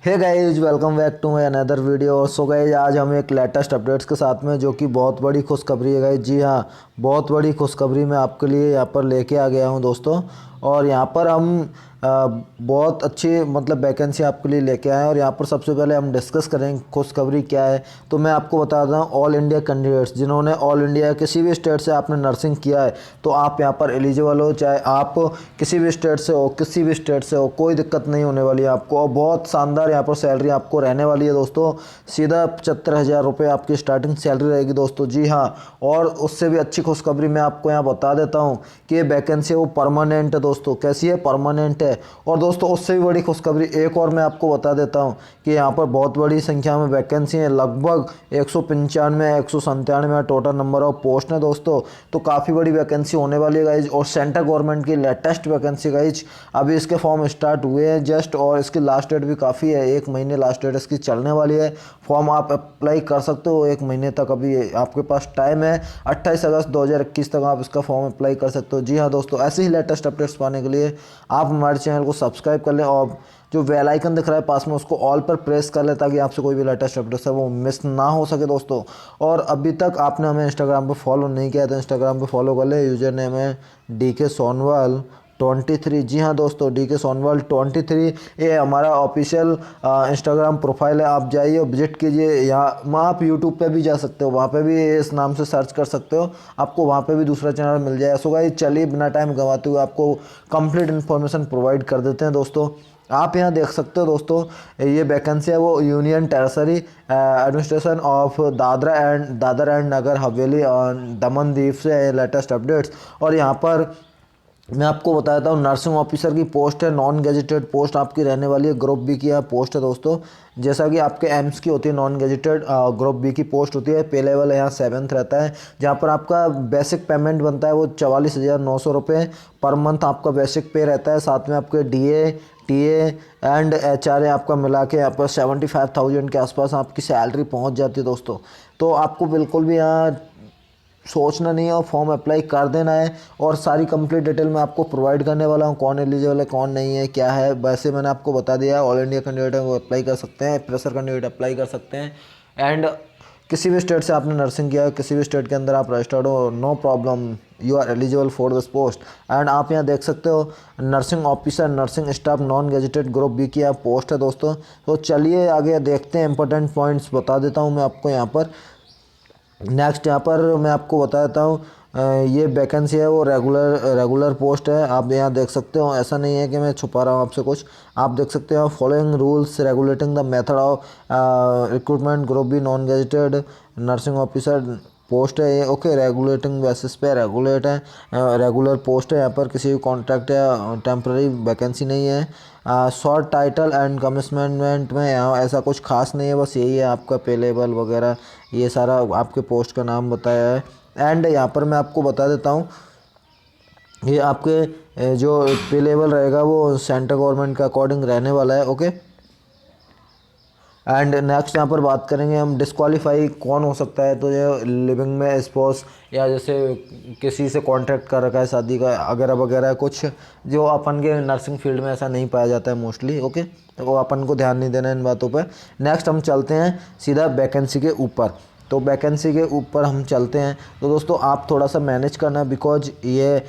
Hey guys, welcome back to my another video. So guys, आज हम एक latest updates के साथ में, जो कि बहुत बड़ी खुशखबरी है गाइज। जी हाँ, बहुत बड़ी खुशखबरी मैं आपके लिए यहाँ पर लेके आ गया हूँ दोस्तों। और यहाँ पर हम बहुत अच्छी मतलब वैकेंसी आपके लिए लेके आए हैं। और यहाँ पर सबसे पहले हम डिस्कस करेंगे खुशखबरी क्या है। तो मैं आपको बता दूँ, ऑल इंडिया कैंडिडेट्स जिन्होंने ऑल इंडिया किसी भी स्टेट से आपने नर्सिंग किया है, तो आप यहाँ पर एलिजिबल हो। चाहे आप किसी भी स्टेट से हो, किसी भी स्टेट से हो, कोई दिक्कत नहीं होने वाली है आपको। और बहुत शानदार यहाँ पर सैलरी आपको रहने वाली है दोस्तों। सीधा 75,000 रुपये आपकी स्टार्टिंग सैलरी रहेगी दोस्तों। जी हाँ, और उससे भी अच्छी खुशखबरी मैं आपको यहाँ बता देता हूँ कि ये वैकेंसी वो परमानेंट है दोस्तों। कैसी है? परमानेंट है। और दोस्तों, उससे भी बड़ी खुशखबरी एक और मैं आपको बता देता हूँ कि यहाँ पर बहुत बड़ी संख्या में वैकेंसी है। लगभग 195 197 टोटल नंबर ऑफ पोस्ट है दोस्तों। तो काफ़ी बड़ी वैकेंसी होने वाली है गाइज। और सेंट्रल गवर्नमेंट की लेटेस्ट वैकेंसी गाइज, अभी इसके फॉर्म स्टार्ट हुए हैं जस्ट। और इसकी लास्ट डेट भी काफ़ी है, 1 महीने लास्ट डेट इसकी चलने वाली है। फॉर्म आप अप्लाई कर सकते हो 1 महीने तक, अभी आपके पास टाइम है। 28 अगस्त 2021 तक आप इसका फॉर्म अप्लाई कर सकते हो। जी हाँ दोस्तों, ऐसे ही लेटेस्ट अपडेट्स पाने के लिए आप हमारे चैनल को सब्सक्राइब कर लें, और जो बेल आइकन दिख रहा है पास में, उसको ऑल पर प्रेस कर लें, ताकि आपसे कोई भी लेटेस्ट अपडेट्स है वो मिस ना हो सके दोस्तों। और अभी तक आपने हमें इंस्टाग्राम पे फॉलो नहीं किया तो इंस्टाग्राम पे फॉलो कर ले। यूजर नेम है DK Sonwal 23। जी हाँ दोस्तों, DK Sonwal 23 ये हमारा ऑफिशियल इंस्टाग्राम प्रोफाइल है। आप जाइए और विजिट कीजिए। यहाँ आप यूट्यूब पे भी जा सकते हो, वहाँ पे भी इस नाम से सर्च कर सकते हो, आपको वहाँ पे भी दूसरा चैनल मिल जाएगा। सो गाइस, चलिए बिना टाइम गंवाते हुए आपको कंप्लीट इन्फॉर्मेशन प्रोवाइड कर देते हैं दोस्तों। आप यहाँ देख सकते हो दोस्तों, ये वैकेंसी है वो union territory administration of Dadra and Nagar Haveli और दमन दीव से है लेटेस्ट अपडेट्स। और यहाँ पर मैं आपको बता देता हूँ, नर्सिंग ऑफिसर की पोस्ट है, नॉन गेजेटेड पोस्ट आपकी रहने वाली है। ग्रुप बी की यह पोस्ट है दोस्तों। जैसा कि आपके एम्स की होती है नॉन गेजेटेड, ग्रुप बी की पोस्ट होती है। पे लेवल यहाँ 7th रहता है, जहाँ पर आपका बेसिक पेमेंट बनता है वो 44,900 रुपये पर मंथ आपका बेसिक पे रहता है। साथ में आपके DA TA एंड HRA आपका मिला के यहाँ पर 75,000 के आसपास आपकी सैलरी पहुँच जाती है दोस्तों। तो आपको बिल्कुल भी यहाँ सोचना नहीं है और फॉर्म अप्लाई कर देना है। और सारी कंप्लीट डिटेल मैं आपको प्रोवाइड करने वाला हूँ, कौन एलिजिबल है कौन नहीं है क्या है। वैसे मैंने आपको बता दिया है, ऑल इंडिया कैंडिडेट है वो अप्लाई कर सकते हैं, प्रेशर कैंडिडेट अप्लाई कर सकते हैं। एंड किसी भी स्टेट से आपने नर्सिंग किया है, किसी भी स्टेट के अंदर आप रजिस्टर्ड हो, no problem, you are eligible for this post. And आप यहाँ देख सकते हो, nursing officer nursing staff non gazetted group B की आप पोस्ट है दोस्तों। तो चलिए आगे देखते हैं, इंपॉर्टेंट पॉइंट्स बता देता हूँ मैं आपको यहाँ पर। नेक्स्ट यहाँ पर मैं आपको बता देता हूँ, ये वैकेंसी है वो रेगुलर पोस्ट है। आप यहाँ देख सकते हो, ऐसा नहीं है कि मैं छुपा रहा हूँ आपसे कुछ। आप देख सकते हो, following rules regulating the method of recruitment group B non gazetted nursing officer post है ये। ओके, रेगुलेटिंग बेसिस पे रेगुलेट है, रेगुलर पोस्ट है। यहाँ पर किसी भी कॉन्ट्रैक्ट या टेम्प्रेरी वैकेंसी नहीं है। शॉर्ट टाइटल एंड कमिटमेंट में यहाँ ऐसा कुछ खास नहीं है, बस यही है आपका पे लेवल वगैरह, ये सारा आपके पोस्ट का नाम बताया है। एंड यहाँ पर मैं आपको बता देता हूँ, ये आपके जो पे लेवल रहेगा वो सेंट्रल गवर्नमेंट के अकॉर्डिंग रहने वाला है। ओके, एंड नेक्स्ट यहाँ पर बात करेंगे हम, डिस्क्वालीफाई कौन हो सकता है। तो ये लिविंग में स्पोर्स, या जैसे किसी से कॉन्ट्रैक्ट कर रखा है शादी का वगैरह वगैरह, कुछ जो अपन के नर्सिंग फील्ड में ऐसा नहीं पाया जाता है मोस्टली। ओके, तो वो अपन को ध्यान नहीं देना इन बातों पर। नेक्स्ट हम चलते हैं सीधा वैकेंसी के ऊपर। तो वैकेंसी के ऊपर हम चलते हैं। तो दोस्तों, आप थोड़ा सा मैनेज करना, बिकॉज ये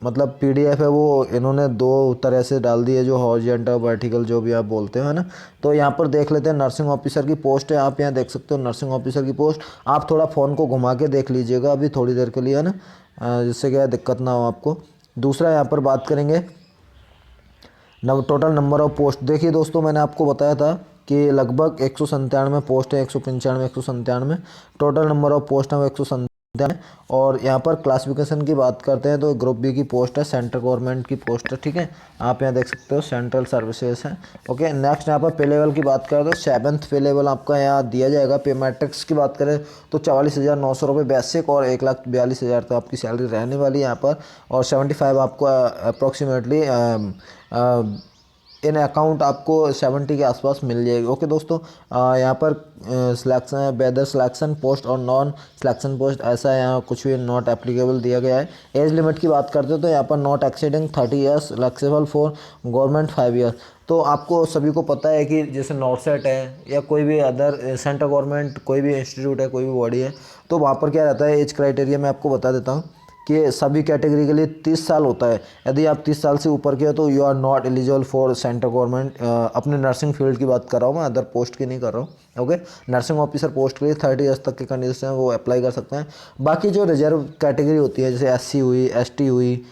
मतलब PDF है वो इन्होंने 2 तरह से डाल दी है, जो हॉरिजॉन्टल वर्टिकल जो भी आप बोलते हो, है ना। तो यहाँ पर देख लेते हैं, नर्सिंग ऑफिसर की पोस्ट है। आप यहाँ देख सकते हो नर्सिंग ऑफिसर की पोस्ट। आप थोड़ा फ़ोन को घुमा के देख लीजिएगा अभी थोड़ी देर के लिए, है ना, जिससे क्या दिक्कत ना हो आपको। दूसरा यहाँ पर बात करेंगे टोटल नंबर ऑफ पोस्ट। देखिए दोस्तों, मैंने आपको बताया था कि लगभग 197 पोस्ट है, 195 197 टोटल नंबर ऑफ पोस्ट है वो 197। और यहाँ पर क्लासिफिकेशन की बात करते हैं तो ग्रुप बी की पोस्ट है, सेंट्रल गवर्नमेंट की पोस्ट है। ठीक है, आप यहाँ देख सकते हो सेंट्रल सर्विसेज है। ओके, नेक्स्ट यहाँ पर पे लेवल की बात करें तो 7th पे लेवल आपका यहाँ दिया जाएगा। पे मैट्रिक्स की बात करें तो 44,900 रुपये बेसिक और 1,42,000 तक आपकी सैलरी रहने वाली है यहाँ पर। और 75 आपको अप्रोक्सीमेटली इन अकाउंट आपको 70 के आसपास मिल जाएगी। ओके दोस्तों, यहाँ पर सिलेक्शन है, वेदर सिलेक्शन पोस्ट और नॉन सिलेक्शन पोस्ट, ऐसा यहाँ कुछ भी नॉट एप्लीकेबल दिया गया है। एज लिमिट की बात करते हो तो यहाँ पर not exceeding 30 years, flexible for government 5 years. तो आपको सभी को पता है कि जैसे नॉर्सेट है या कोई भी अदर सेंट्रल गवर्नमेंट कोई भी इंस्टीट्यूट है, कोई भी बॉडी है, तो वहाँ पर क्या रहता है एज क्राइटेरिया मैं आपको बता देता हूँ कि सभी कैटेगरी के लिए 30 साल होता है। यदि आप 30 साल से ऊपर के हो तो you are not eligible for central government. अपने नर्सिंग फील्ड की बात कर रहा हूँ मैं, अदर पोस्ट की नहीं कर रहा हूँ। ओके, नर्सिंग ऑफिसर पोस्ट के लिए 30 ईयर्स तक के कंडीशन है वो अप्लाई कर सकते हैं। बाकी जो रिजर्व कैटेगरी होती है जैसे SC हुई, ST हुई,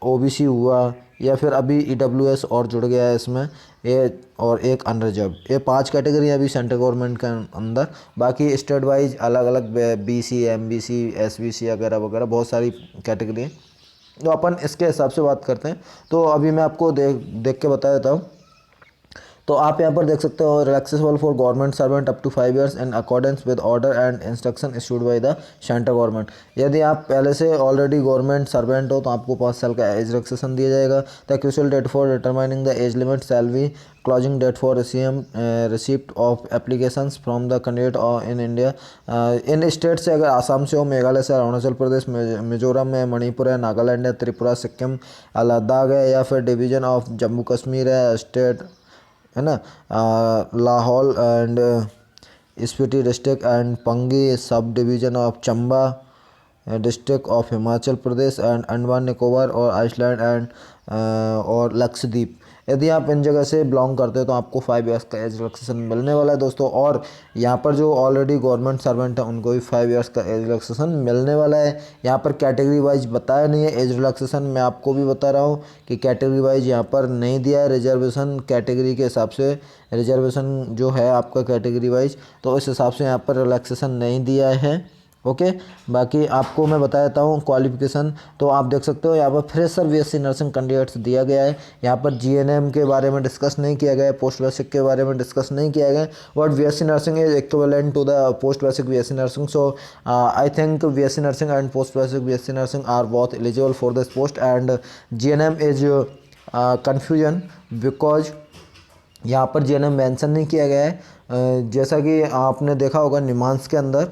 OBC हुआ, या फिर अभी EWS और जुड़ गया है इसमें, ये और एक अनरिजर्व, ये 5 कैटेगरी है अभी सेंट्रल गवर्नमेंट के अंदर। बाकी स्टेट वाइज अलग अलग BC, MBC, SBC वगैरह वगैरह बहुत सारी कैटेगरी हैं। तो अपन इसके हिसाब से बात करते हैं। तो अभी मैं आपको देख के बता देता हूँ। तो आप यहाँ पर देख सकते हो relaxable for government servant up to 5 years in accordance with order and instruction issued by the central government. यदि आप पहले से ऑलरेडी गवर्नमेंट सर्वेंट हो तो आपको 5 साल का एज रिलैक्सेशन दिया जाएगा। The crucial date for determining the age limit shall be closing date for receipt of applications from the candidate in India. इन स्टेट से अगर आसाम से हो, मेघालय से, अरुणाचल प्रदेश, मिजोरम है, मणिपुर है, नागालैंड है, त्रिपुरा, सिक्किम, लद्दाख है, या फिर डिवीजन ऑफ जम्मू कश्मीर है, स्टेट है ना, Lahaul and Spiti district and Pangi sub division of Chamba district of Himachal Pradesh and Andaman Nicobar और आइसलैंड एंड और लक्षद्वीप। यदि आप इन जगह से बिलोंग करते हो तो आपको 5 ईयर्स का एज रिलैक्सेशन मिलने वाला है दोस्तों। और यहाँ पर जो ऑलरेडी गवर्नमेंट सर्वेंट है उनको भी 5 ईयर्स का एज रिलैक्सेशन मिलने वाला है। यहाँ पर कैटेगरी वाइज बताया नहीं है एज रिलैक्सेशन, मैं आपको भी बता रहा हूँ कि कैटेगरी वाइज यहाँ पर नहीं दिया है। रिजर्वेशन कैटेगरी के हिसाब से रिजर्वेशन जो है आपका कैटेगरी वाइज, तो इस हिसाब से यहाँ पर रिलैक्सेशन नहीं दिया है। ओके, बाकी आपको मैं बता देता हूँ क्वालिफिकेशन। तो आप देख सकते हो यहाँ पर फ्रेशर BSc नर्सिंग कैंडिडेट्स दिया गया है। यहाँ पर GNM के बारे में डिस्कस नहीं किया गया है, पोस्ट बेसिक के बारे में डिस्कस नहीं किया गया है। But BSc nursing is equivalent to the post basic BSc nursing. So I think BSc nursing and post basic BSc nursing are both eligible for this post and GNM is confusion because यहाँ पर GNM mention नहीं किया गया है। जैसा कि आपने देखा होगा निमांस के अंदर,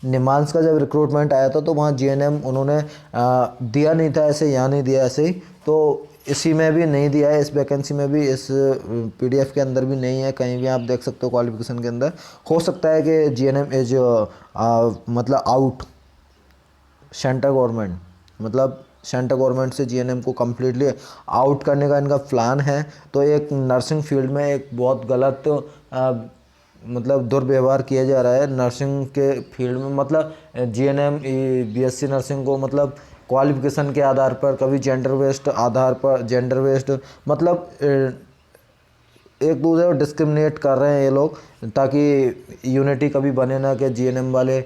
निमांस का जब रिक्रूटमेंट आया था तो वहाँ GNM उन्होंने दिया नहीं था ऐसे, यहाँ नहीं दिया ऐसे ही, तो इसी में भी नहीं दिया है, इस वैकेंसी में भी, इस PDF के अंदर भी नहीं है, कहीं भी आप देख सकते हो क्वालिफिकेशन के अंदर। हो सकता है कि GNM इज मतलब आउट सेंट्रल गवर्नमेंट, मतलब सेंट्रल गवर्नमेंट से GNM को कम्प्लीटली आउट करने का इनका प्लान है। तो एक नर्सिंग फील्ड में एक बहुत गलत मतलब दुर्व्यवहार किया जा रहा है नर्सिंग के फील्ड में। मतलब GNM BSc नर्सिंग को मतलब क्वालिफिकेशन के आधार पर, कभी जेंडर बेस्ड आधार पर, जेंडर बेस्ड मतलब एक दूसरे को डिस्क्रिमिनेट कर रहे हैं ये लोग, ताकि यूनिटी कभी बने ना कि GNM वाले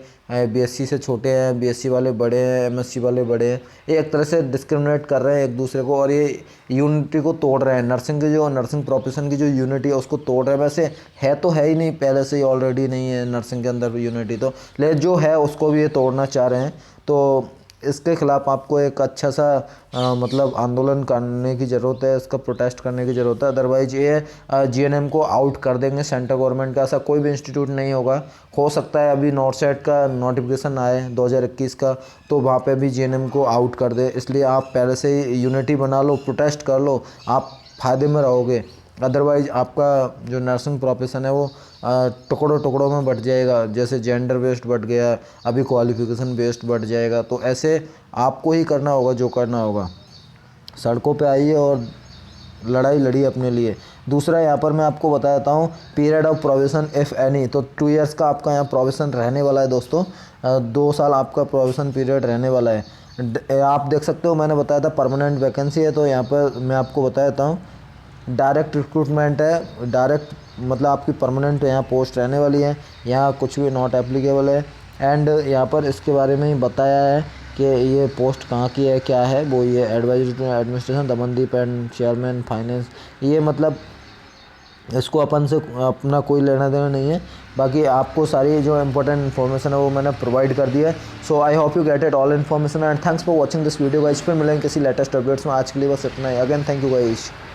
BSc से छोटे हैं, BSc वाले बड़े हैं, MSc वाले बड़े हैं। ये एक तरह से डिस्क्रिमिनेट कर रहे हैं एक दूसरे को और ये यूनिटी को तोड़ रहे हैं। नर्सिंग की जो नर्सिंग प्रोफेशन की जो यूनिटी है उसको तोड़ रहे हैं। वैसे है तो है ही नहीं, पहले से ही ऑलरेडी नहीं है नर्सिंग के अंदर यूनिटी, तो लेकिन जो है उसको भी ये तोड़ना चाह रहे हैं। तो इसके खिलाफ आपको एक अच्छा सा मतलब आंदोलन करने की ज़रूरत है, इसका प्रोटेस्ट करने की ज़रूरत है। अदरवाइज ये GNM को आउट कर देंगे सेंट्रल गवर्नमेंट का। ऐसा कोई भी इंस्टीट्यूट नहीं होगा। हो सकता है अभी नॉर्सेट का नोटिफिकेशन आए 2021 का, तो वहाँ पे भी GNM को आउट कर दे। इसलिए आप पहले से ही यूनिटी बना लो, प्रोटेस्ट कर लो, आप फ़ायदे में रहोगे। अदरवाइज आपका जो नर्सिंग प्रोफेशन है वो टुकड़ों टुकड़ों में बट जाएगा। जैसे जेंडर बेस्ड बट गया, अभी क्वालिफिकेशन बेस्ड बट जाएगा। तो ऐसे आपको ही करना होगा जो करना होगा। सड़कों पे आइए और लड़ाई लड़िए अपने लिए। दूसरा यहाँ पर मैं आपको बता देता हूँ period of provision if any, तो 2 ईयर्स का आपका यहाँ प्रोविज़न रहने वाला है दोस्तों। 2 साल आपका प्रोविज़न पीरियड रहने वाला है। आप देख सकते हो मैंने बताया था परमानेंट वैकेंसी है, तो यहाँ पर मैं आपको बता देता हूँ डायरेक्ट रिक्रूटमेंट है। डायरेक्ट मतलब आपकी परमानेंट यहाँ पोस्ट रहने वाली है, यहाँ कुछ भी नॉट एप्लीकेबल है। एंड यहाँ पर इसके बारे में ही बताया है कि ये पोस्ट कहाँ की है, क्या है वो, ये advisory to administration Damandeep and chairman finance. ये मतलब इसको अपन से अपना कोई लेना देना नहीं है। बाकी आपको सारी जो इंपॉर्टेंट इन्फॉर्मेशन है वो मैंने प्रोवाइड कर दिया है। So I hope you get it all information and thanks for watching this video guys. फिर मिलेंगे किसी लेटेस्ट अपडेट्स में। आज के लिए बस इतना ही। Again thank you guys.